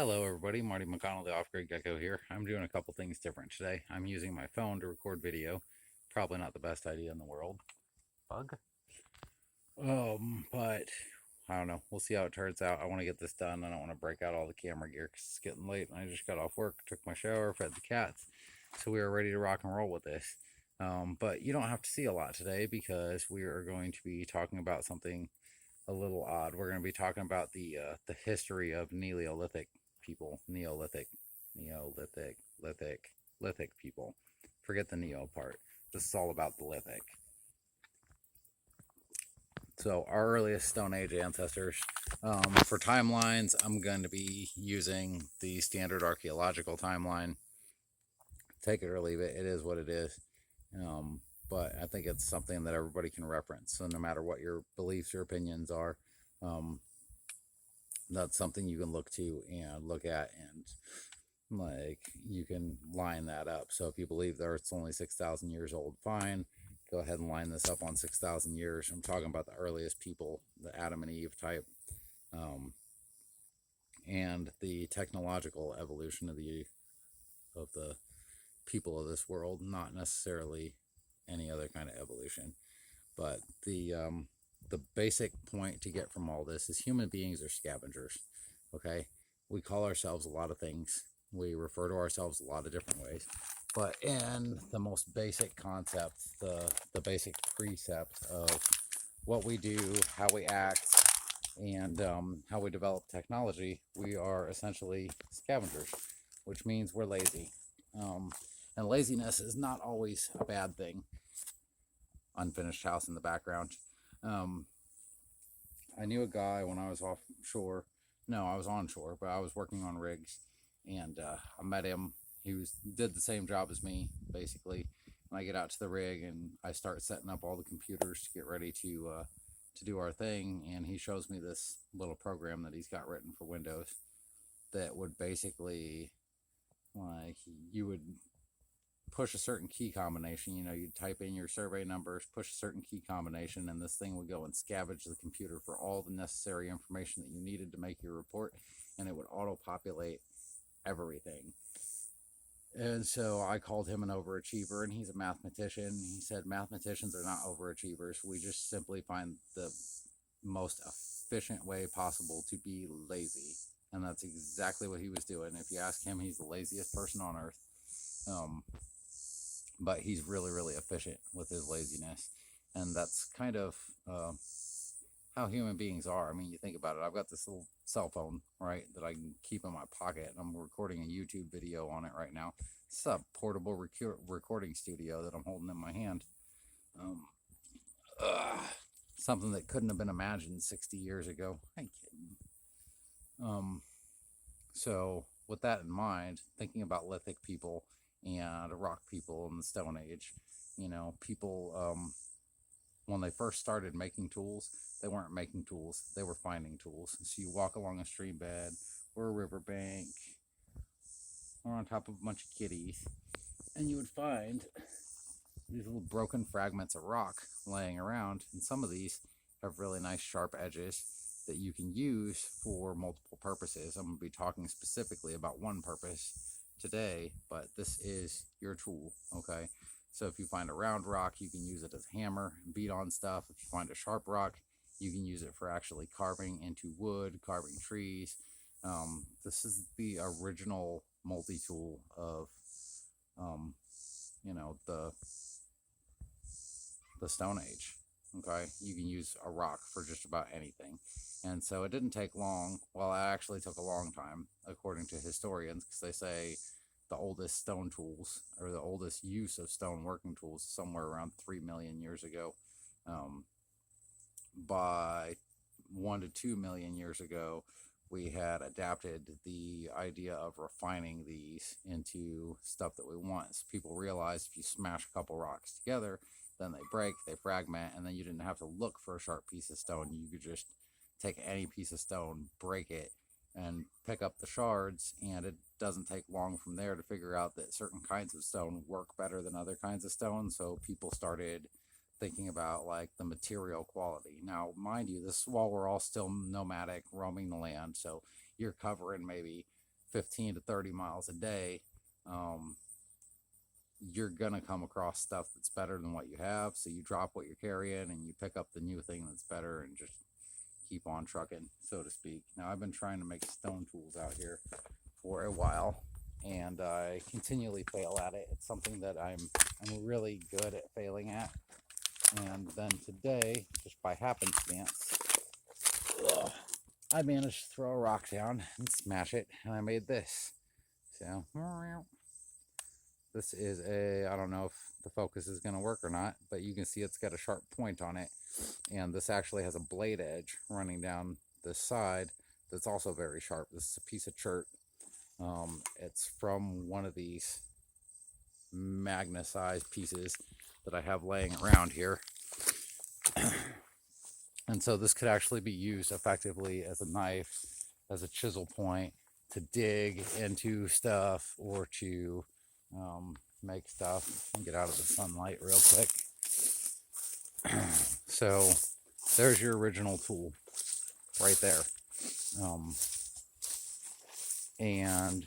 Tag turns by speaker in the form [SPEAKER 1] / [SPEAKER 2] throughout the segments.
[SPEAKER 1] Hello, everybody. Marty McConnell, the Off-Grid Gecko here. I'm doing a couple things different today. I'm using my phone to record video. Probably not the best idea in the world. Bug. But I don't know. We'll see how it turns out. I want to get this done. I don't want to break out all the camera gear because it's getting late. And I just got off work, took my shower, fed the cats, so we are ready to rock and roll with this. But you don't have to see a lot today because we are going to be talking about something a little odd. We're going to be talking about the history of Neolithic people, lithic people. Forget the neo part. This is all about the lithic. So our earliest Stone Age ancestors. For timelines, I'm going to be using the standard archaeological timeline. Take it or leave it. It is what it is. But I think it's something that everybody can reference. So no matter what your beliefs or opinions are, that's something you can look to and look at, and like you can line that up. So if you believe the Earth's only 6,000 years old, fine. Go ahead and line this up on 6,000 years. I'm talking about the earliest people, the Adam and Eve type, and the technological evolution of the people of this world, not necessarily any other kind of evolution. But the basic point to get from all this is human beings are scavengers. Okay, we call ourselves a lot of things. We refer to ourselves a lot of different ways. But in the most basic concept, the basic precept of what we do, how we act, and how we develop technology, we are essentially scavengers, which means we're lazy. And laziness is not always a bad thing. Unfinished house in the background. I knew a guy when I was offshore. No, I was onshore, but I was working on rigs, and I met him. He did the same job as me, basically. And I get out to the rig and I start setting up all the computers to get ready to do our thing. And he shows me this little program that he's got written for Windows that would basically, like, you would push a certain key combination. You'd type in your survey numbers, push a certain key combination, and this thing would go and scavenge the computer for all the necessary information that you needed to make your report, and it would auto-populate everything. And so I called him an overachiever, and he's a mathematician. He said mathematicians are not overachievers. We just simply find the most efficient way possible to be lazy. And that's exactly what he was doing. If you ask him, he's the laziest person on earth. But he's really, really efficient with his laziness. And that's kind of how human beings are. I mean, you think about it. I've got this little cell phone, right, that I can keep in my pocket. I'm recording a YouTube video on it right now. It's a portable recording studio that I'm holding in my hand. Something that couldn't have been imagined 60 years ago. I ain't kidding. So with that in mind, thinking about lithic people and rock people in the Stone Age, people, when they first started making tools, they weren't making tools, they were finding tools. So you walk along a stream bed or a riverbank or on top of a bunch of kitties, and you would find these little broken fragments of rock laying around, and some of these have really nice sharp edges that you can use for multiple purposes. I'm going to be talking specifically about one purpose today, but this is your tool, okay? So if you find a round rock, you can use it as a hammer and beat on stuff. If you find a sharp rock, you can use it for actually carving into wood, carving trees. This is the original multi-tool of, the Stone Age, okay? You can use a rock for just about anything. And so it didn't take long. Well, it actually took a long time, according to historians, because they say the oldest stone tools, or the oldest use of stone working tools, somewhere around 3 million years ago. By 1 to 2 million years ago, we had adapted the idea of refining these into stuff that we want. So people realized if you smash a couple rocks together, then they break, they fragment, and then you didn't have to look for a sharp piece of stone. You could just take any piece of stone, break it, and pick up the shards, and it doesn't take long from there to figure out that certain kinds of stone work better than other kinds of stone. So people started thinking about like the material quality. Now, mind you, this is while we're all still nomadic, roaming the land. So you're covering maybe 15 to 30 miles a day, you're going to come across stuff that's better than what you have. So you drop what you're carrying and you pick up the new thing that's better and just keep on trucking, so to speak. Now, I've been trying to make stone tools out here for a while, and I continually fail at it. It's something that I'm really good at failing at. And then today, just by happenstance, I managed to throw a rock down and smash it, and I made this. So this is I don't know if the focus is going to work or not, but you can see it's got a sharp point on it. And this actually has a blade edge running down this side that's also very sharp. This is a piece of chert. It's from one of these magna-sized pieces that I have laying around here. And so this could actually be used effectively as a knife, as a chisel point, to dig into stuff or to make stuff. And get out of the sunlight real quick. So there's your original tool right there. And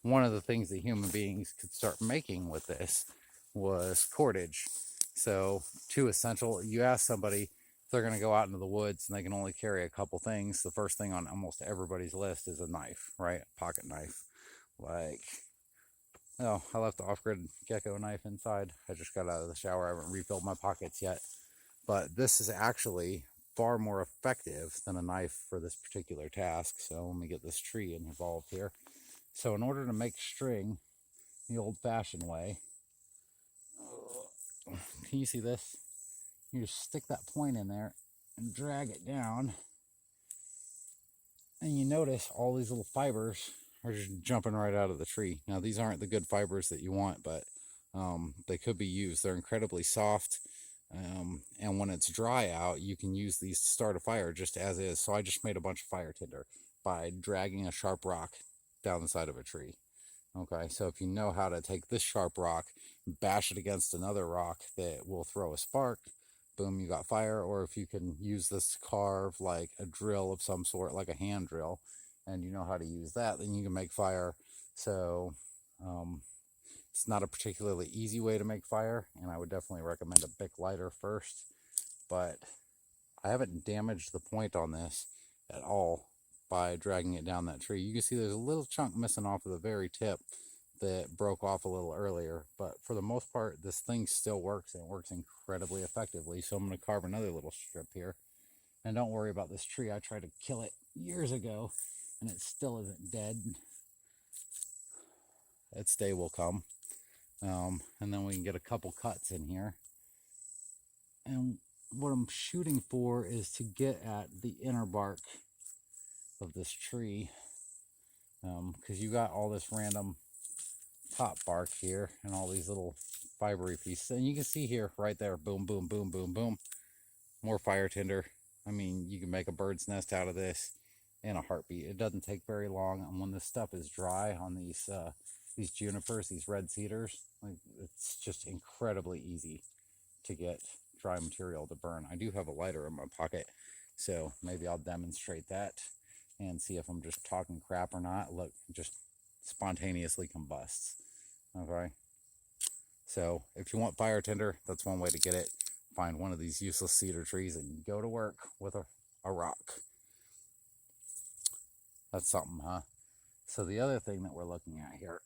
[SPEAKER 1] one of the things that human beings could start making with this was cordage. So two essential, you ask somebody if they're going to go out into the woods and they can only carry a couple things, the first thing on almost everybody's list is a knife, right? A pocket knife. Like, oh, I left the off-grid gecko knife inside. I just got out of the shower. I haven't refilled my pockets yet. But this is actually far more effective than a knife for this particular task. So let me get this tree involved here. So in order to make string the old-fashioned way, can you see this? You just stick that point in there and drag it down. And you notice all these little fibers are just jumping right out of the tree. Now, these aren't the good fibers that you want, but they could be used. They're incredibly soft. And when it's dry out, you can use these to start a fire just as is. So I just made a bunch of fire tinder by dragging a sharp rock down the side of a tree. Okay, so if you know how to take this sharp rock, bash it against another rock that will throw a spark, boom, you got fire. Or if you can use this to carve like a drill of some sort, like a hand drill, and you know how to use that, then you can make fire. So it's not a particularly easy way to make fire, and I would definitely recommend a Bic lighter first, but I haven't damaged the point on this at all by dragging it down that tree. You can see there's a little chunk missing off of the very tip that broke off a little earlier, but for the most part, this thing still works, and it works incredibly effectively. So I'm going to carve another little strip here. And don't worry about this tree. I tried to kill it years ago, and it still isn't dead. Its day will come. And then we can get a couple cuts in here. And what I'm shooting for is to get at the inner bark of this tree, because you got all this random top bark here and all these little fibery pieces, and you can see here right there, boom, boom, boom, boom, boom, more fire tinder. I mean, you can make a bird's nest out of this in a heartbeat. It doesn't take very long, and when this stuff is dry on these junipers, these red cedars, like, it's just incredibly easy to get dry material to burn. I do have a lighter in my pocket, so maybe I'll demonstrate that and see if I'm just talking crap or not. Look, it just spontaneously combusts. Okay, so if you want fire tinder, that's one way to get it. Find one of these useless cedar trees and go to work with a rock. That's something, huh? So the other thing that we're looking at here,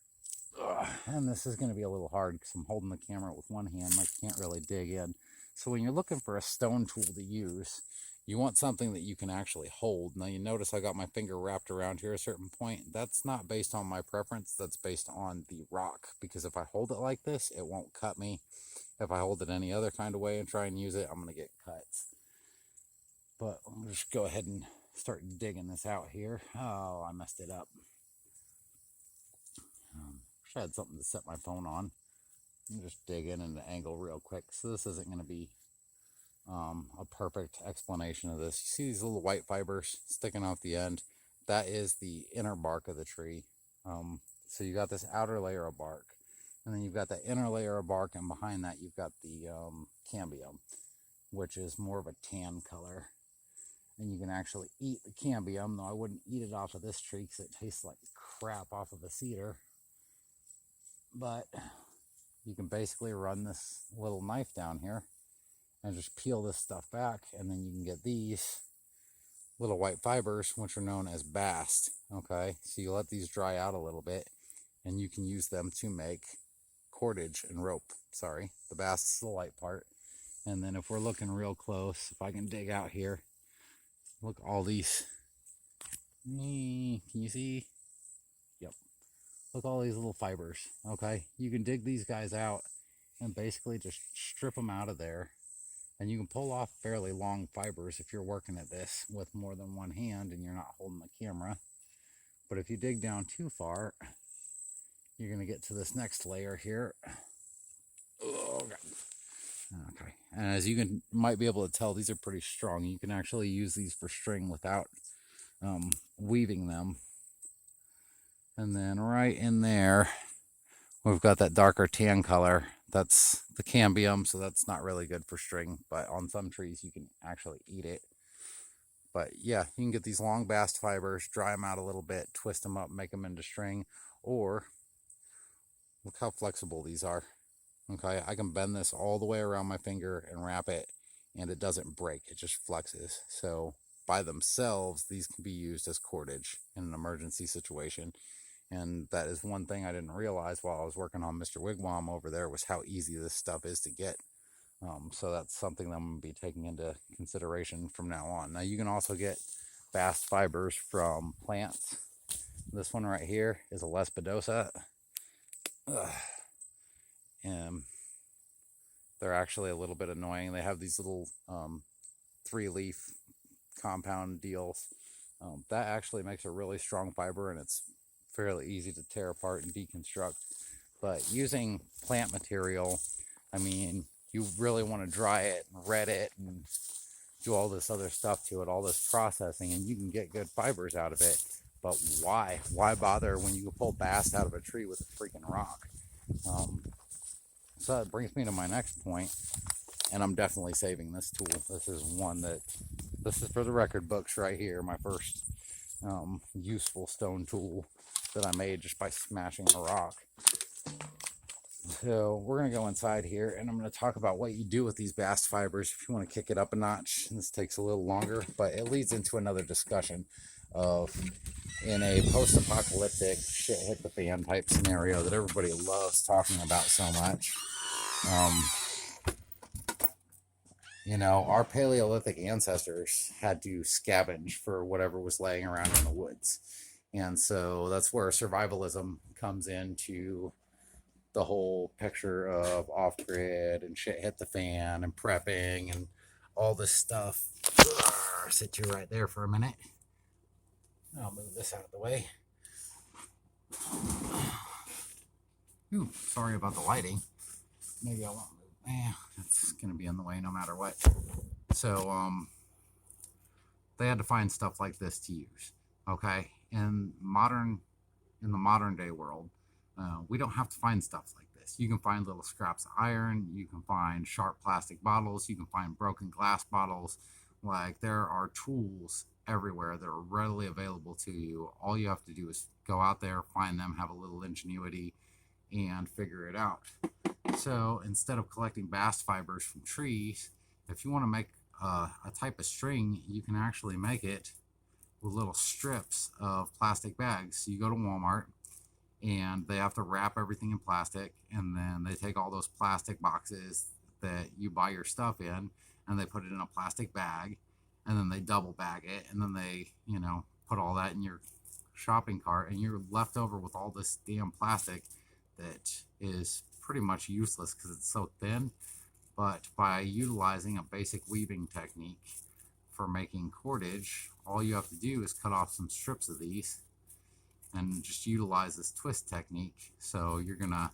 [SPEAKER 1] and this is going to be a little hard because I'm holding the camera with one hand, I can't really dig in. So when you're looking for a stone tool to use, you want something that you can actually hold. Now you notice I got my finger wrapped around here at a certain point. That's not based on my preference, that's based on the rock, because if I hold it like this, it won't cut me. If I hold it any other kind of way and try and use it, I'm going to get cuts. But I'm going to just go ahead and start digging this out here. Oh, I messed it up. Wish I had something to set my phone on. Let me just dig in and angle real quick. So this isn't going to be a perfect explanation of this. You see these little white fibers sticking out the end? That is the inner bark of the tree. So you got this outer layer of bark, and then you've got that inner layer of bark, and behind that you've got the cambium, which is more of a tan color. and you can actually eat the cambium, though I wouldn't eat it off of this tree because it tastes like crap off of a cedar. But you can basically run this little knife down here and just peel this stuff back, and then you can get these little white fibers, which are known as bast. Okay, so you let these dry out a little bit, and you can use them to make cordage and rope. Sorry, the bast is the light part. And then if we're looking real close, if I can dig out here, look, all these, can you see? Yep, look, all these little fibers. Okay, you can dig these guys out and basically just strip them out of there, and you can pull off fairly long fibers if you're working at this with more than one hand and you're not holding the camera. But if you dig down too far, you're going to get to this next layer here. Oh, God. Okay, and as you might be able to tell, these are pretty strong. You can actually use these for string without weaving them. And then right in there, we've got that darker tan color. That's the cambium, so that's not really good for string, but on some trees you can actually eat it. But yeah, you can get these long bast fibers, dry them out a little bit, twist them up, make them into string, or look how flexible these are. Okay, I can bend this all the way around my finger and wrap it, and it doesn't break, it just flexes. So by themselves, these can be used as cordage in an emergency situation. And that is one thing I didn't realize while I was working on Mr. Wigwam over there, was how easy this stuff is to get. So that's something that I'm going to be taking into consideration from now on. Now, you can also get bast fibers from plants. This one right here is a Lespidosa. And they're actually a little bit annoying. They have these little 3-leaf compound deals. That actually makes a really strong fiber, and it's fairly easy to tear apart and deconstruct. But using plant material, I mean, you really want to dry it and red it and do all this other stuff to it, all this processing, and you can get good fibers out of it. But why? Why bother when you can pull bast out of a tree with a freaking rock? So that brings me to my next point, and I'm definitely saving this tool. This is for the record books right here, my first useful stone tool that I made just by smashing a rock. So we're going to go inside here, and I'm going to talk about what you do with these bast fibers if you want to kick it up a notch. This takes a little longer, but it leads into another discussion of, in a post-apocalyptic shit hit the fan type scenario that everybody loves talking about so much. You know, our Paleolithic ancestors had to scavenge for whatever was laying around in the woods. And so that's where survivalism comes into the whole picture of off-grid and shit hit the fan and prepping and all this stuff. I'll sit you right there for a minute. I'll move this out of the way. Ooh, sorry about the lighting. Maybe I won't move. It's going to be in the way no matter what. So, they had to find stuff like this to use. Okay? In the modern day world, we don't have to find stuff like this. You can find little scraps of iron, you can find sharp plastic bottles, you can find broken glass bottles. Like, there are tools everywhere that are readily available to you. All you have to do is go out there, find them, have a little ingenuity, and figure it out. So instead of collecting bast fibers from trees, if you want to make a type of string, you can actually make it with little strips of plastic bags. So you go to Walmart, and they have to wrap everything in plastic, and then they take all those plastic boxes that you buy your stuff in, and they put it in a plastic bag, and then they double bag it, and then they, put all that in your shopping cart, and you're left over with all this damn plastic that is pretty much useless because it's so thin. But by utilizing a basic weaving technique for making cordage, all you have to do is cut off some strips of these and just utilize this twist technique. So I'm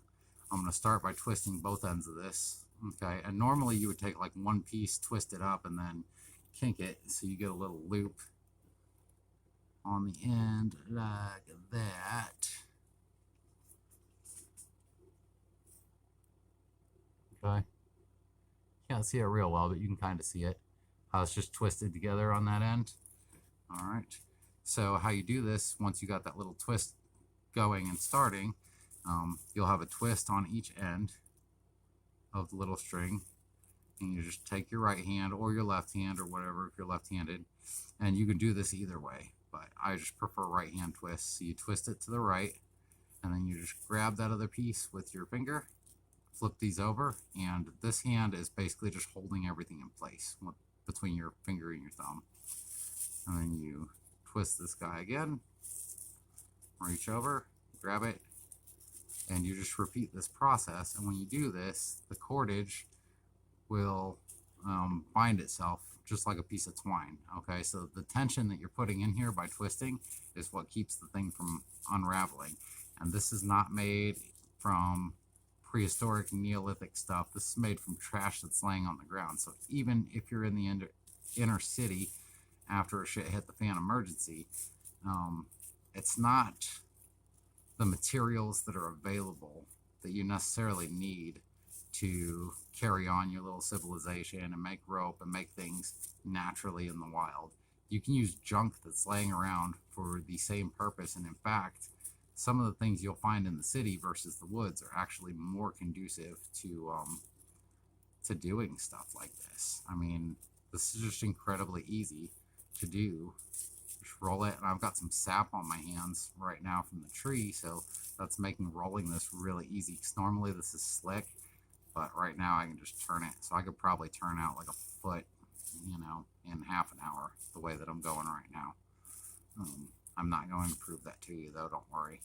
[SPEAKER 1] gonna start by twisting both ends of this. Okay, and normally you would take like one piece, twist it up, and then kink it so you get a little loop on the end like that. Okay, can't see it real well, but you can kind of see it. how it's just twisted together on that end. All right. So how you do this, once you got that little twist going and starting, you'll have a twist on each end of the little string, and you just take your right hand or your left hand or whatever if you're left-handed, and you can do this either way, but I just prefer right hand twist. So you twist it to the right, and then you just grab that other piece with your finger, flip these over, and this hand is basically just holding everything in place between your finger and your thumb. And then you twist this guy again, reach over, grab it, and you just repeat this process. And when you do this, the cordage will bind itself just like a piece of twine. Okay, so the tension that you're putting in here by twisting is what keeps the thing from unraveling. And this is not made from prehistoric Neolithic stuff. This is made from trash that's laying on the ground. So even if you're in the inner city after a shit hit the fan emergency, it's not the materials that are available that you necessarily need to carry on your little civilization and make rope and make things naturally in the wild. You can use junk that's laying around for the same purpose, and in fact, some of the things you'll find in the city versus the woods are actually more conducive to doing stuff like this. I mean, this is just incredibly easy to do. Just roll it, and I've got some sap on my hands right now from the tree, so that's making rolling this really easy, because normally this is slick, but right now I can just turn it. So I could probably turn out like a foot, you know, in half an hour the way that I'm going right now. I'm not going to prove that to you though, don't worry.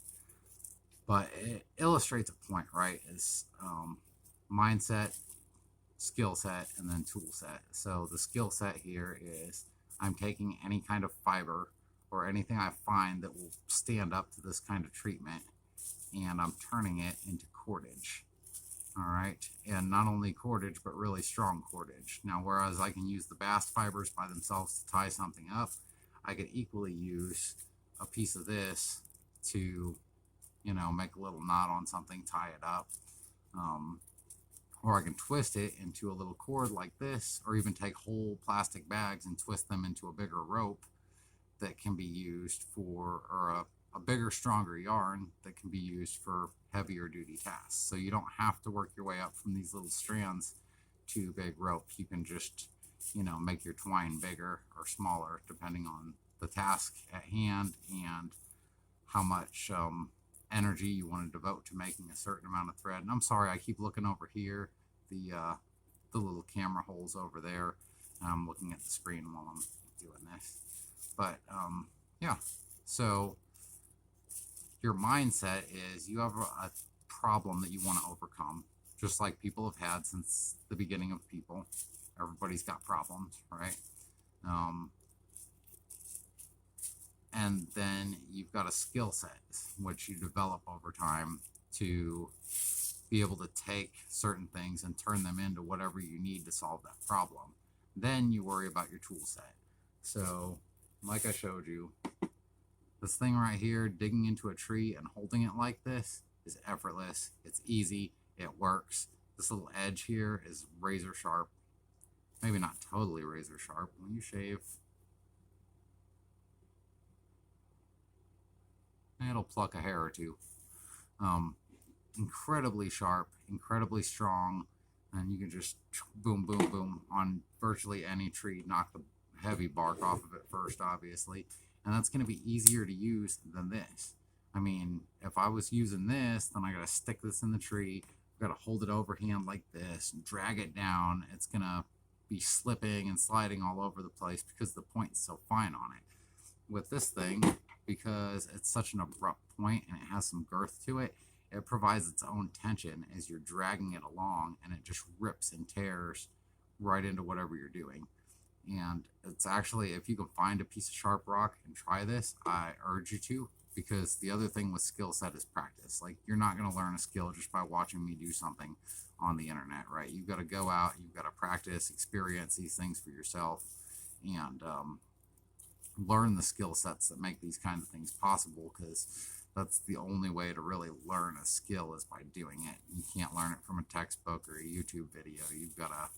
[SPEAKER 1] But it illustrates a point, right? Is mindset, skill set, and then tool set. So the skill set here is I'm taking any kind of fiber or anything I find that will stand up to this kind of treatment, and I'm turning it into cordage. All right, and not only cordage, but really strong cordage. Now, whereas I can use the bast fibers by themselves to tie something up, I could equally use a piece of this to, you know, make a little knot on something, tie it up. Or I can twist it into a little cord like this, or even take whole plastic bags and twist them into a bigger rope that can be used for, or a bigger, stronger yarn that can be used for heavier duty tasks. So you don't have to work your way up from these little strands to big rope. You can just, you know, make your twine bigger or smaller depending on the task at hand and how much energy you want to devote to making a certain amount of thread. And I'm sorry, I keep looking over here, the little camera holes over there. I'm looking at the screen while I'm doing this. But yeah, so your mindset is you have a problem that you want to overcome, just like people have had since the beginning of people. Everybody's got problems, right? And then you've got a skill set, which you develop over time to be able to take certain things and turn them into whatever you need to solve that problem. Then you worry about your tool set. So, like I showed you, this thing right here, digging into a tree and holding it like this is effortless. It's easy. It works. This little edge here is razor sharp. Maybe not totally razor sharp. When you shave, it'll pluck a hair or two. Incredibly sharp, incredibly strong, and you can just boom, boom, boom on virtually any tree. Knock the heavy bark off of it first, obviously. And that's going to be easier to use than this. I mean, if I was using this, then I got to stick this in the tree. I've got to hold it overhand like this and drag it down. It's going to be slipping and sliding all over the place because the point is so fine on it. With this thing, because it's such an abrupt point and it has some girth to it, it provides its own tension as you're dragging it along, and it just rips and tears right into whatever you're doing. And it's actually, if you can find a piece of sharp rock and try this, I urge you to, because the other thing with skill set is practice. Like, you're not going to learn a skill just by watching me do something on the internet, right? You've got to go out, you've got to practice, experience these things for yourself, and learn the skill sets that make these kind of things possible, because that's the only way to really learn a skill is by doing it. You can't learn it from a textbook or a YouTube video. You've got to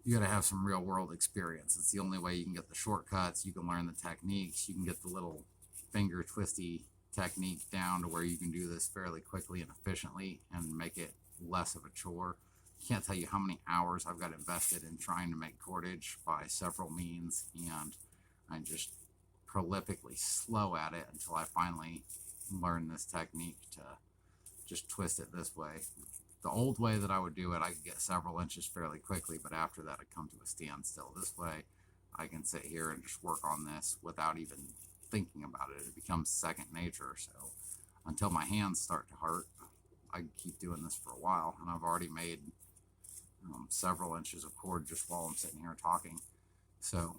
[SPEAKER 1] you got to have some real world experience. It's the only way you can get the shortcuts. You can learn the techniques. You can get the little finger twisty technique down to where you can do this fairly quickly and efficiently and make it less of a chore. Can't tell you how many hours I've got invested in trying to make cordage by several means, and I'm just prolifically slow at it until I finally learn this technique to just twist it this way. The old way that I would do it, I could get several inches fairly quickly, but after that, I'd come to a standstill. This way, I can sit here and just work on this without even thinking about it. It becomes second nature. So until my hands start to hurt, I can keep doing this for a while, and I've already made several inches of cord just while I'm sitting here talking. So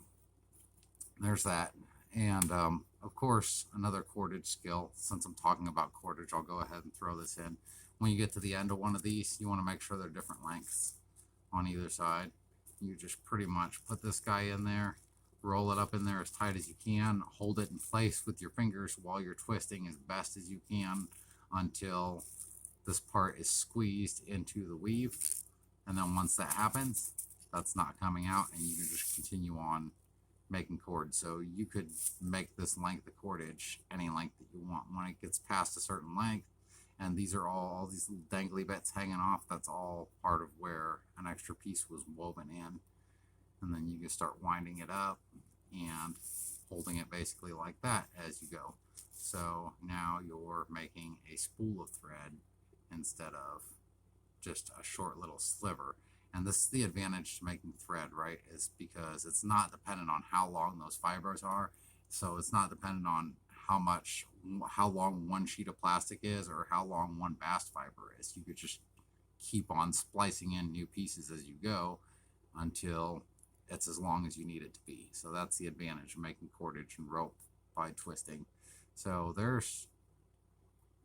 [SPEAKER 1] there's that. And of course, another cordage skill. Since I'm talking about cordage, I'll go ahead and throw this in. When you get to the end of one of these, you want to make sure they're different lengths on either side. You just pretty much put this guy in there, roll it up in there as tight as you can, hold it in place with your fingers while you're twisting as best as you can until this part is squeezed into the weave. And then once that happens, that's not coming out, and you can just continue on making cord. So you could make this length of cordage any length that you want. When it gets past a certain length, and these are all these little dangly bits hanging off, that's all part of where an extra piece was woven in. And then you can start winding it up and holding it basically like that as you go. So now you're making a spool of thread instead of just a short little sliver. And this is the advantage to making thread, right? Is because it's not dependent on how long those fibers are. So it's not dependent on how long one sheet of plastic is or how long one bast fiber is. You could just keep on splicing in new pieces as you go until it's as long as you need it to be. So that's the advantage of making cordage and rope by twisting. So there's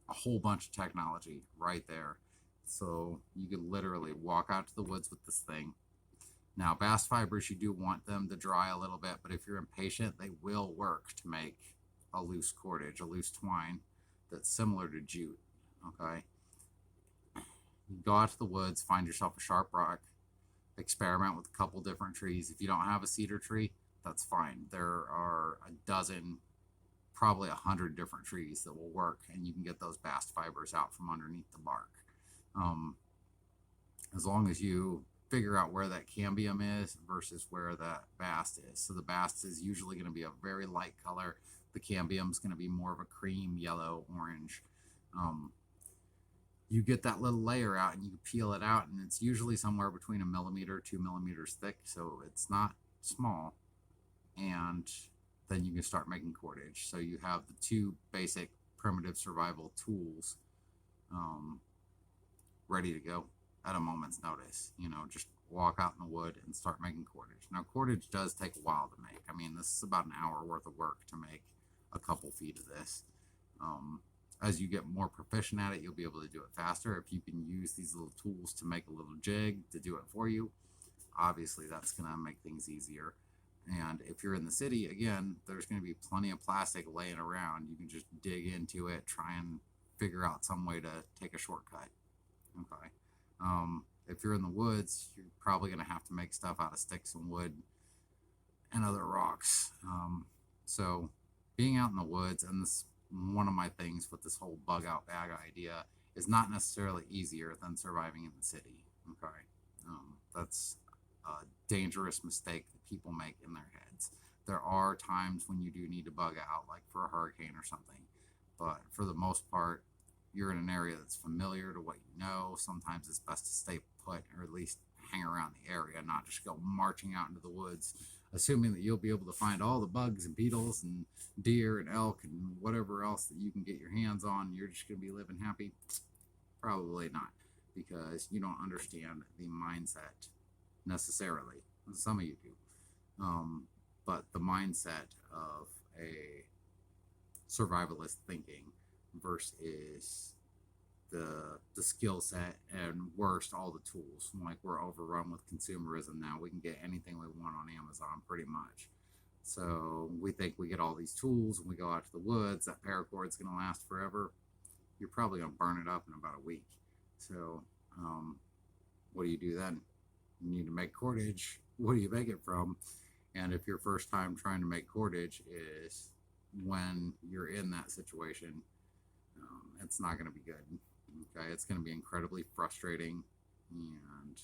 [SPEAKER 1] a whole bunch of technology right there. So you could literally walk out to the woods with this thing. Now, bast fibers, you do want them to dry a little bit, but if you're impatient, they will work to make a loose cordage, a loose twine that's similar to jute, okay? You go out to the woods, find yourself a sharp rock, experiment with a couple different trees. If you don't have a cedar tree, that's fine. There are a dozen, probably 100 different trees that will work, and you can get those bast fibers out from underneath the bark. As long as you figure out where that cambium is versus where that bast is. So the bast is usually going to be a very light color. The cambium is going to be more of a cream, yellow, orange. You get that little layer out and you peel it out, and it's usually somewhere between 1 millimeter, 2 millimeters thick, so it's not small. And then you can start making cordage. So you have the two basic primitive survival tools ready to go at a moment's notice. You know, just walk out in the wood and start making cordage. Now, cordage does take a while to make. I mean, this is about an hour worth of work to make a couple feet of this. As you get more proficient at it, you'll be able to do it faster. If you can use these little tools to make a little jig to do it for you, obviously that's going to make things easier. And if you're in the city, again, there's going to be plenty of plastic laying around. You can just dig into it, try and figure out some way to take a shortcut. Okay. If you're in the woods, you're probably going to have to make stuff out of sticks and wood and other rocks. So being out in the woods, and this one of my things with this whole bug out bag idea, is not necessarily easier than surviving in the city. Okay. That's a dangerous mistake that people make in their heads. There are times when you do need to bug out, like for a hurricane or something, but for the most part, you're in an area that's familiar to what you know. Sometimes it's best to stay put, or at least hang around the area, not just go marching out into the woods, assuming that you'll be able to find all the bugs and beetles and deer and elk and whatever else that you can get your hands on. You're just going to be living happy. Probably not, because you don't understand the mindset necessarily. Some of you do. But the mindset of a survivalist thinking versus the skill set, and worst, all the tools. Like, we're overrun with consumerism now. We can get anything we want on Amazon pretty much. So we think we get all these tools and we go out to the woods, that paracord's going to last forever. You're probably going to burn it up in about a week. So what do you do then? You need to make cordage. what do you make it from? And if your first time trying to make cordage is when you're in that situation, it's not going to be good. Okay, it's going to be incredibly frustrating, and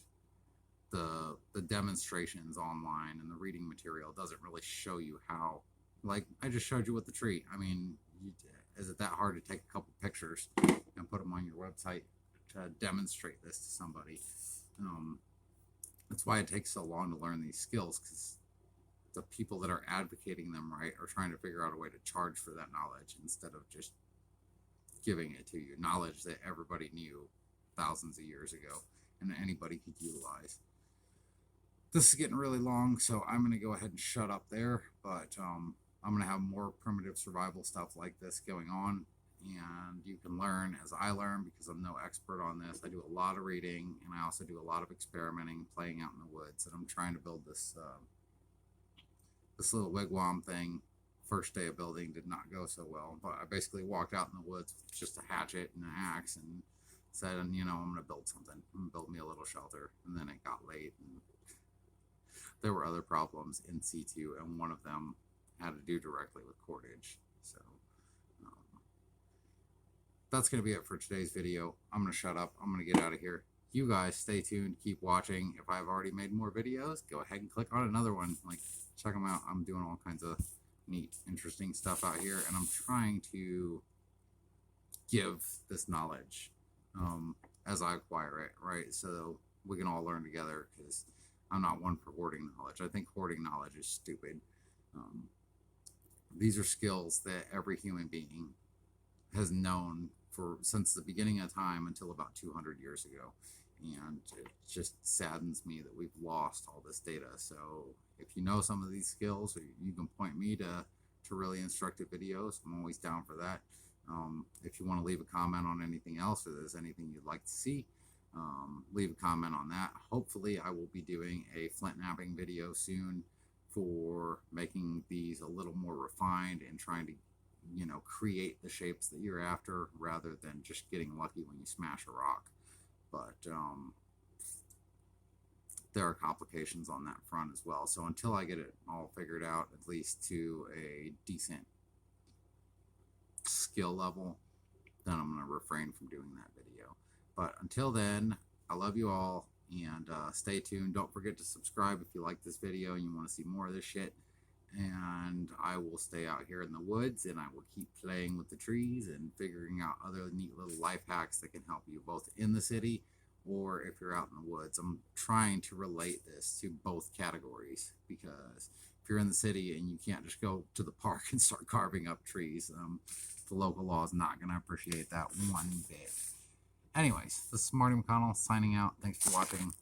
[SPEAKER 1] the demonstrations online and the reading material doesn't really show you how. Like I just showed you with the tree. I mean, is it that hard to take a couple pictures and put them on your website to demonstrate this to somebody? That's why it takes so long to learn these skills, because the people that are advocating them, right, are trying to figure out a way to charge for that knowledge instead of just giving it to you. Knowledge that everybody knew thousands of years ago and anybody could utilize. This is getting really long, so I'm going to go ahead and shut up there, but I'm going to have more primitive survival stuff like this going on, and you can learn as I learn, because I'm no expert on this. I do a lot of reading, and I also do a lot of experimenting, playing out in the woods, and I'm trying to build this this little wigwam thing. First day of building did not go so well, but I basically walked out in the woods with just a hatchet and an axe and said, you know, I'm going to build something. I'm going to build me a little shelter. And then it got late, and there were other problems in situ, and one of them had to do directly with cordage. So that's going to be it for today's video. I'm going to shut up. I'm going to get out of here. You guys stay tuned. Keep watching. If I've already made more videos, go ahead and click on another one. Like, check them out. I'm doing all kinds of neat, interesting stuff out here, and I'm trying to give this knowledge as I acquire it, right? So we can all learn together, because I'm not one for hoarding knowledge. I think hoarding knowledge is stupid. These are skills that every human being has known since the beginning of time until about 200 years ago. And it just saddens me that we've lost all this data. So if you know some of these skills, or you can point me to really instructive videos, I'm always down for that. If you want to leave a comment on anything else, or there's anything you'd like to see, leave a comment on that. Hopefully I will be doing a flint knapping video soon for making these a little more refined and trying to, you know, create the shapes that you're after, rather than just getting lucky when you smash a rock. But there are complications on that front as well. So until I get it all figured out, at least to a decent skill level, then I'm going to refrain from doing that video. But until then, I love you all, and stay tuned. Don't forget to subscribe if you like this video and you want to see more of this shit. And I will stay out here in the woods, and I will keep playing with the trees and figuring out other neat little life hacks that can help you both in the city or if you're out in the woods. I'm trying to relate this to both categories, because if you're in the city and you can't just go to the park and start carving up trees, the local law is not going to appreciate that one bit. Anyways, this is Marty McConnell signing out. Thanks for watching.